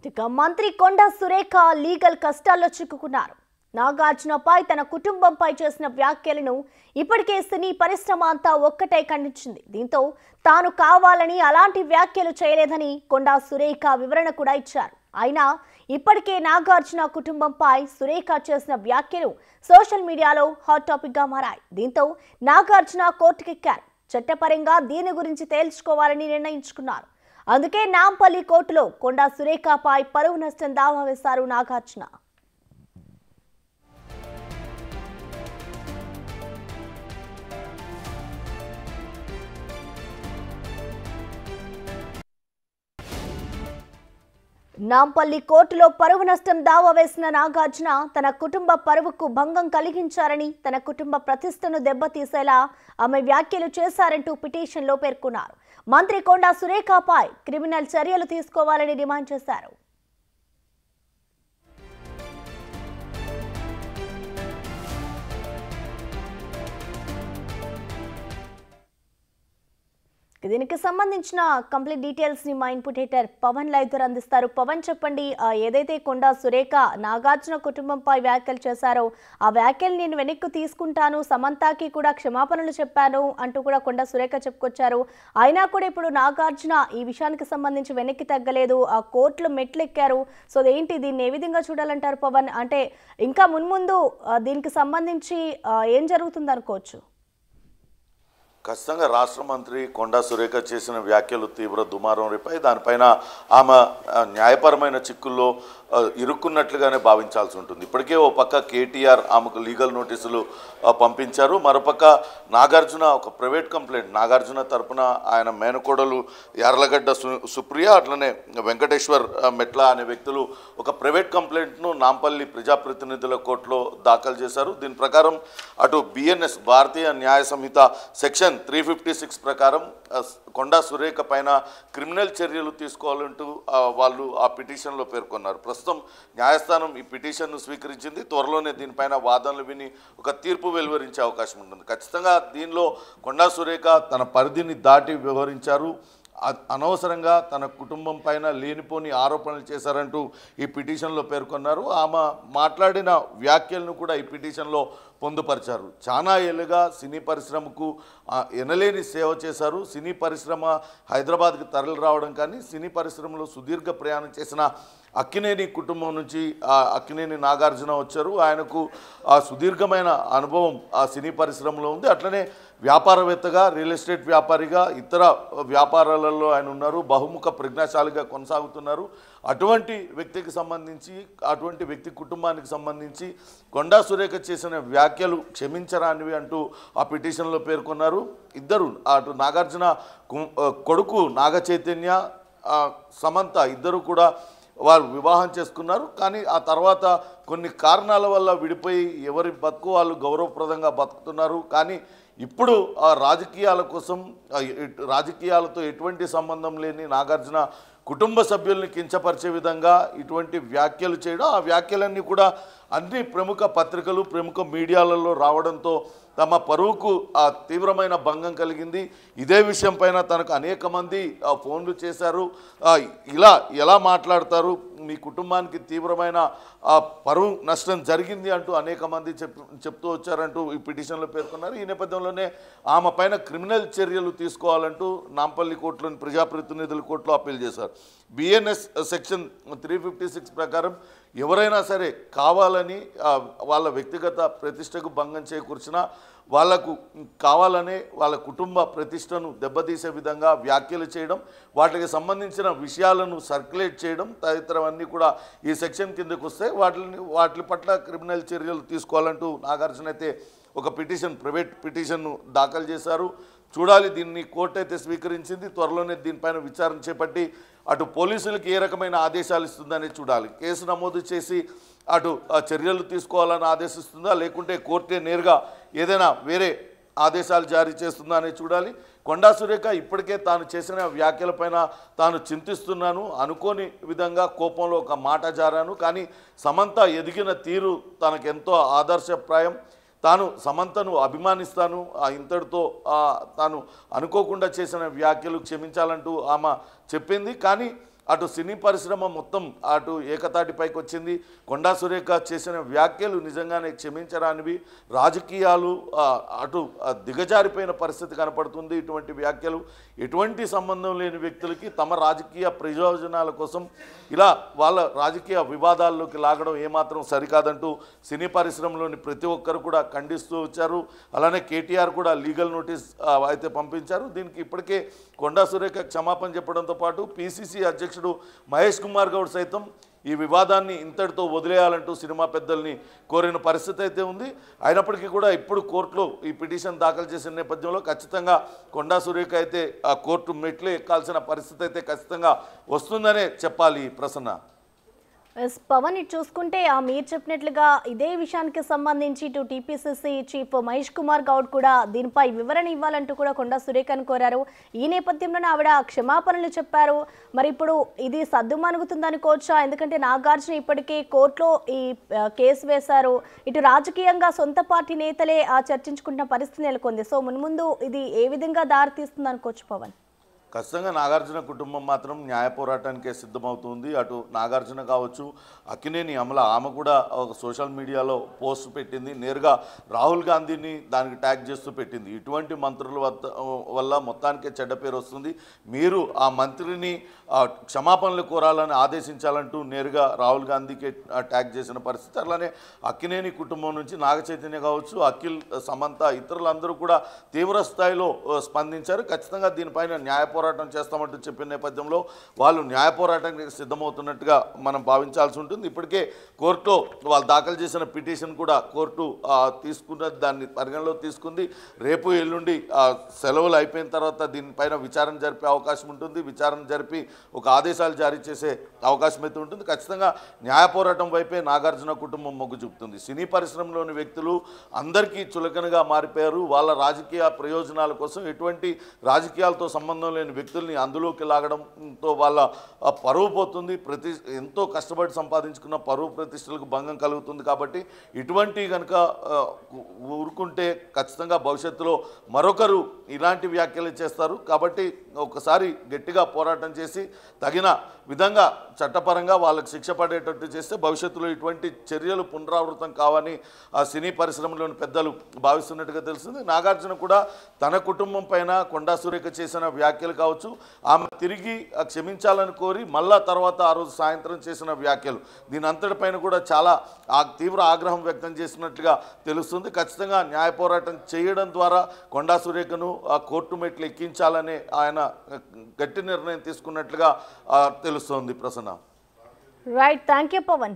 ఇక మంత్రి కొండా సురేఖ లీగల్ కష్టాల్లో చిక్కుకున్నారు. నాగార్జునపై తన కుటుంబంపై చేసిన వ్యాఖ్యలను ఇప్పటికే సినీ పరిశ్రమ అంతా ఒక్కటే ఖండించింది. దీంతో తాను కావాలని అలాంటి వ్యాఖ్యలు చేయలేదని కొండా సురేఖ వివరణ కూడా ఇచ్చారు. అయినా ఇప్పటికే నాగార్జున కుటుంబంపై సురేఖ చేసిన వ్యాఖ్యలు సోషల్ మీడియాలో హాట్ టాపిక్ గా మారాయి. దీంతో నాగార్జున కోర్టుకెక్కారు. చట్టపరంగా దీని గురించి తేల్చుకోవాలని నిర్ణయించుకున్నారు. అందుకే నాంపల్లి కోర్టులో కొండా సురేఖపై పరువు నష్టం దావా వేశారు నాగార్జున. నాంపల్లి కోర్టులో పరువు నష్టం దావా వేసిన నాగార్జున తన కుటుంబ పరువుకు భంగం కలిగించారని, తన కుటుంబ ప్రతిష్టను దెబ్బతీసేలా ఆమె వ్యాఖ్యలు చేశారంటూ పిటిషన్లో పేర్కొన్నారు. మంత్రి కొండా సురేఖపై క్రిమినల్ చర్యలు తీసుకోవాలని డిమాండ్ చేశారు. దీనికి సంబంధించిన కంప్లీట్ డీటెయిల్స్ ని మా ఇన్పుట్ ఎడిటర్ పవన్ లైవ్ ద్వారా అందిస్తారు. పవన్, చెప్పండి, ఏదైతే కొండా సురేఖ నాగార్జున కుటుంబంపై వ్యాఖ్యలు చేశారో ఆ వ్యాఖ్యలు నేను వెనక్కి తీసుకుంటాను, సమంతకి కూడా క్షమాపణలు చెప్పాను అంటూ కూడా కొండా సురేఖ చెప్పుకొచ్చారు. అయినా కూడా ఇప్పుడు నాగార్జున ఈ విషయానికి సంబంధించి వెనక్కి తగ్గలేదు, ఆ కోర్టులో మెట్లెక్కారు. సో ఏంటి, దీన్ని ఏ విధంగా చూడాలంటారు పవన్? అంటే ఇంకా మున్ముందు దీనికి సంబంధించి ఏం జరుగుతుంది అనుకోవచ్చు? ఖచ్చితంగా రాష్ట్ర మంత్రి కొండా సురేఖ చేసిన వ్యాఖ్యలు తీవ్ర దుమారం రేపాయి. దానిపైన ఆమె న్యాయపరమైన చిక్కుల్లో ఇరుక్కున్నట్లుగానే భావించాల్సి ఉంటుంది. ఇప్పటికే ఓ పక్క కేటీఆర్ ఆమెకు లీగల్ నోటీసులు పంపించారు. మరోపక్క నాగార్జున ఒక ప్రైవేట్ కంప్లైంట్, నాగార్జున తరపున ఆయన మేనకోడలు యార్లగడ్డ సుప్రియ, అట్లనే వెంకటేశ్వర్ మెట్ల అనే వ్యక్తులు ఒక ప్రైవేట్ కంప్లైంట్ను నాంపల్లి ప్రజాప్రతినిధుల కోర్టులో దాఖలు చేశారు. దీని ప్రకారం అటు బిఎన్ఎస్ భారతీయ న్యాయ సంహిత సెక్షన్ 356 ప్రకారం కొండా సురేఖ పైన క్రిమినల్ చర్యలు తీసుకోవాలంటూ వాళ్ళు ఆ పిటిషన్లో పేర్కొన్నారు. ప్రస్తుతం న్యాయస్థానం ఈ పిటిషన్ను స్వీకరించింది. త్వరలోనే దీనిపైన వాదనలు విని ఒక తీర్పు వెలువరించే అవకాశం ఉంటుంది. ఖచ్చితంగా దీనిలో కొండా సురేఖ తన పరిధిని దాటి వ్యవహరించారు, అనవసరంగా తన కుటుంబం పైన లేనిపోని ఆరోపణలు చేశారంటూ ఈ పిటిషన్లో పేర్కొన్నారు. ఆమె మాట్లాడిన వ్యాఖ్యలను కూడా ఈ పిటిషన్లో పొందుపరిచారు. చాలా ఏళ్ళుగా సినీ పరిశ్రమకు ఎనలేని సేవ చేశారు. సినీ పరిశ్రమ హైదరాబాద్కి తరలి రావడం కానీ, సినీ పరిశ్రమలో సుదీర్ఘ ప్రయాణం చేసిన అక్కినేని కుటుంబం నుంచి అక్కినేని నాగార్జున వచ్చారు. ఆయనకు ఆ సుదీర్ఘమైన అనుభవం ఆ సినీ పరిశ్రమలో ఉంది. అట్లనే వ్యాపారవేత్తగా, రియల్ ఎస్టేట్ వ్యాపారిగా, ఇతర వ్యాపారాలలో ఆయన ఉన్నారు. బహుముఖ ప్రజ్ఞాశాలిగా కొనసాగుతున్నారు. అటువంటి వ్యక్తికి సంబంధించి, అటువంటి వ్యక్తి కుటుంబానికి సంబంధించి కొండా సురేఖ చేసిన వ్యాఖ్యలు క్షమించరానివి అంటూ ఆ పిటిషన్లో పేర్కొన్నారు. ఇద్దరు, అటు నాగార్జున కొడుకు నాగ చైతన్య, సమంత ఇద్దరు కూడా వారు వివాహం చేసుకున్నారు. కానీ ఆ తర్వాత కొన్ని కారణాల వల్ల విడిపోయి ఎవరి బతుకు వాళ్ళు గౌరవప్రదంగా బతుకుతున్నారు. కానీ ఇప్పుడు ఆ రాజకీయాల కోసం, రాజకీయాలతో ఎటువంటి సంబంధం లేని నాగార్జున కుటుంబ సభ్యుల్ని కించపరిచే విధంగా ఇటువంటి వ్యాఖ్యలు చేయడం, ఆ వ్యాఖ్యలన్నీ కూడా అన్ని ప్రముఖ పత్రికలు, ప్రముఖ మీడియాలలో రావడంతో తమ పరువుకు తీవ్రమైన భంగం కలిగింది. ఇదే విషయం పైన తనకు అనేక మంది ఫోన్లు చేశారు. ఇలా ఎలా మాట్లాడతారు, మీ కుటుంబానికి తీవ్రమైన పరువు నష్టం జరిగింది అంటూ అనేక మంది చెప్తూ వచ్చారంటూ ఈ పిటిషన్లో పేర్కొన్నారు. ఈ నేపథ్యంలోనే ఆమె పైన క్రిమినల్ చర్యలు తీసుకోవాలంటూ నాంపల్లి కోర్టులోని ప్రజాప్రతినిధుల కోర్టులో అప్పీల్ చేశారు. బిఎన్ఎస్ సెక్షన్ 356 ప్రకారం ఎవరైనా సరే కావాలని వాళ్ళ వ్యక్తిగత ప్రతిష్టకు భంగం చేకూర్చినా, వాళ్లకు కావాలనే వాళ్ళ కుటుంబ ప్రతిష్టను దెబ్బతీసే విధంగా వ్యాఖ్యలు చేయడం, వాటికి సంబంధించిన విషయాలను సర్క్యులేట్ చేయడం తదితరవన్నీ కూడా ఈ సెక్షన్ కిందకు వస్తే వాటి పట్ల క్రిమినల్ చర్యలు తీసుకోవాలంటూ నాగార్జున అయితే ఒక ప్రైవేట్ పిటిషన్ను దాఖలు చేశారు. చూడాలి, దీన్ని కోర్టు అయితే స్వీకరించింది. త్వరలోనే దీనిపైన విచారణ చేపట్టి అటు పోలీసులకు ఏ రకమైన ఆదేశాలు ఇస్తుందని చూడాలి. కేసు నమోదు చేసి అటు చర్యలు తీసుకోవాలని ఆదేశిస్తుందా, లేకుంటే కోర్టే నేరుగా ఏదైనా వేరే ఆదేశాలు జారీ చేస్తుందా అనేది చూడాలి. కొండా సురేఖ ఇప్పటికే తాను చేసిన వ్యాఖ్యలపైన తాను చింతిస్తున్నాను, అనుకోని విధంగా కోపంలో ఒక మాట జారాను, కానీ సమంత ఎదిగిన తీరు తనకెంతో ఆదర్శప్రాయం, తాను సమంతను అభిమానిస్తాను, ఇంతటితో తాను అనుకోకుండా చేసిన వ్యాఖ్యలు క్షమించాలంటూ ఆమె చెప్పింది. కానీ అటు సినీ పరిశ్రమ మొత్తం అటు ఏకతాటిపైకి వచ్చింది. కొండా సురేఖ చేసిన వ్యాఖ్యలు నిజంగానే క్షమించరానివి. రాజకీయాలు అటు దిగజారిపోయిన పరిస్థితి కనపడుతుంది. ఇటువంటి వ్యాఖ్యలు ఎటువంటి సంబంధం లేని వ్యక్తులకి తమ రాజకీయ ప్రయోజనాల కోసం ఇలా వాళ్ళ రాజకీయ వివాదాల్లోకి లాగడం ఏమాత్రం సరికాదంటూ సినీ పరిశ్రమలోని ప్రతి ఒక్కరు కూడా ఖండిస్తూ వచ్చారు. అలానే కేటీఆర్ కూడా లీగల్ నోటీస్ అయితే పంపించారు. దీనికి ఇప్పటికే కొండా సురేఖ క్షమాపణ చెప్పడంతో పాటు పిసిసి అధ్యక్షుడు మహేష్ కుమార్ గౌడ్ సైతం ఈ వివాదాన్ని ఇంతటితో వదిలేయాలంటూ సినిమా పెద్దల్ని కోరిన పరిస్థితి అయితే ఉంది. అయినప్పటికీ కూడా ఇప్పుడు కోర్టులో ఈ పిటిషన్ దాఖలు చేసిన నేపథ్యంలో ఖచ్చితంగా కొండా సురేఖ అయితే ఆ కోర్టు మెట్లు ఎక్కాల్సిన పరిస్థితి అయితే ఖచ్చితంగా వస్తుందనే చెప్పాలి ప్రసన్న. పవన్ ఇటు చూసుకుంటే మీరు చెప్పినట్లుగా ఇదే విషయానికి సంబంధించి ఇటు టీపీసీసీ చీఫ్ మహేష్ కుమార్ గౌడ్ కూడా దీనిపై వివరణ ఇవ్వాలంటూ కూడా కొండా సురేఖను కోరారు. ఈ నేపథ్యంలోనే ఆవిడ క్షమాపణలు చెప్పారు. మరి ఇప్పుడు ఇది సద్దుమణుగుతుందనుకోవచ్చా? ఎందుకంటే నాగార్జున ఇప్పటికే కోర్టులో ఈ కేసు వేశారు. ఇటు రాజకీయంగా సొంత పార్టీ నేతలే చర్చించుకుంటున్న పరిస్థితి నెలకొంది. సో మున్ముందు ఇది ఏ విధంగా దారితీస్తుంది అనుకోవచ్చు పవన్? ఖచ్చితంగా నాగార్జున కుటుంబం మాత్రం న్యాయ పోరాటానికే సిద్ధమవుతుంది. అటు నాగార్జున కావచ్చు, అక్కినేని అమల ఆమె కూడా ఒక సోషల్ మీడియాలో పోస్ట్ పెట్టింది. నేరుగా రాహుల్ గాంధీని దానికి ట్యాగ్ చేస్తూ పెట్టింది. ఇటువంటి మంత్రుల వల్ల మొత్తానికే చెడ్డ పేరు వస్తుంది. మీరు ఆ మంత్రిని క్షమాపణలు కోరాలని ఆదేశించాలంటూ నేరుగా రాహుల్ గాంధీకి ట్యాగ్ చేసిన పరిస్థితి. అలానే అక్కినేని కుటుంబం నుంచి నాగ చైతన్య కావచ్చు, అఖిల్, సమంత, ఇతరులందరూ కూడా తీవ్ర స్థాయిలో స్పందించారు. ఖచ్చితంగా దీనిపైన న్యాయ పోరాటం చేస్తామంటూ చెప్పిన నేపథ్యంలో వాళ్ళు న్యాయ పోరాటానికి సిద్ధమవుతున్నట్టుగా మనం భావించాల్సి ఉంటుంది. ఇప్పటికే కోర్టులో వాళ్ళు దాఖలు చేసిన పిటిషన్ కూడా కోర్టు తీసుకున్న దాన్ని పరిగణలో తీసుకుంది. రేపు ఎల్లుండి సెలవులు అయిపోయిన తర్వాత దీనిపైన విచారణ జరిపే అవకాశం ఉంటుంది. విచారణ జరిపి ఒక ఆదేశాలు జారీ చేసే అవకాశం అయితే ఉంటుంది. ఖచ్చితంగా న్యాయ పోరాటం వైపే నాగార్జున కుటుంబం మొగ్గు చూపుతుంది. సినీ పరిశ్రమలోని వ్యక్తులు అందరికీ చులకనగా మారిపోయారు. వాళ్ళ రాజకీయ ప్రయోజనాల కోసం ఎటువంటి రాజకీయాలతో సంబంధం లేని వ్యక్తుల్ని అందులోకి లాగడంతో వాళ్ళ పరువు పోతుంది. ఎంతో కష్టపడి సంపాదించుకున్న పరువు ప్రతిష్టలకు భంగం కలుగుతుంది. కాబట్టి ఇటువంటి కనుక ఊరుకుంటే ఖచ్చితంగా భవిష్యత్తులో మరొకరు ఇలాంటి వ్యాఖ్యలు చేస్తారు. కాబట్టి ఒకసారి గట్టిగా పోరాటం చేసి తగిన విధంగా చట్టపరంగా వాళ్ళకి శిక్ష పడేటట్టు చేస్తే భవిష్యత్తులో ఇటువంటి చర్యలు పునరావృతం కావని ఆ సినీ పరిశ్రమలోని పెద్దలు భావిస్తున్నట్టుగా తెలుస్తుంది. నాగార్జున కూడా తన కుటుంబం పైన కొండా సురేఖ చేసిన వ్యాఖ్యలు కావచ్చు, ఆమె తిరిగి క్షమించాలని కోరి మళ్ళా తర్వాత ఆ రోజు సాయంత్రం చేసిన వ్యాఖ్యలు, దీని అంతటిపైన కూడా చాలా తీవ్ర ఆగ్రహం వ్యక్తం చేసినట్లుగా తెలుస్తుంది. ఖచ్చితంగా న్యాయ పోరాటం చేయడం ద్వారా కొండా సురేఖను ఆ కోర్టు మెట్లు ఎక్కించాలని ఆయన గట్టి నిర్ణయం తీసుకున్నట్లుగా తెలుస్తోంది Prasanna. Right, thank you Pawan.